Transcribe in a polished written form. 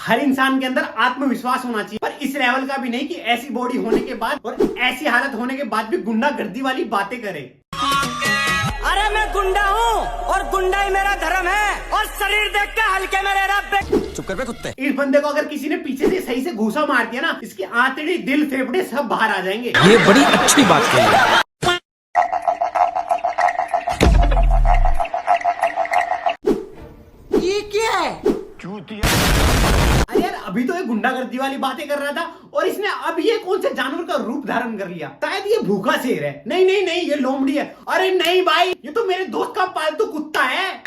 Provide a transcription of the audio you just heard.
हर इंसान के अंदर आत्मविश्वास होना चाहिए, पर इस लेवल का भी नहीं कि ऐसी बॉडी होने के बाद और ऐसी हालत होने के बाद भी गुंडागर्दी वाली बातें करे। अरे मैं गुंडा हूँ और गुंडा ही मेरा धर्म है और शरीर देख के हल्के में रह रहा। चुप कर बे कुत्ते। इस बंदे को अगर किसी ने पीछे से सही से घूसा मार दिया ना, इसकी आंतड़ी, दिल, फेफड़े सब बाहर आ जाएंगे। ये बड़ी अच्छी बात कही। ये क्या है? अरे यार, अभी तो ये गुंडागर्दी वाली बातें कर रहा था और इसने अब ये कौन से जानवर का रूप धारण कर लिया। शायद ये भूखा शेर है। नहीं नहीं नहीं, ये लोमड़ी है। अरे नहीं भाई, ये तो मेरे दोस्त का पालतू कुत्ता है।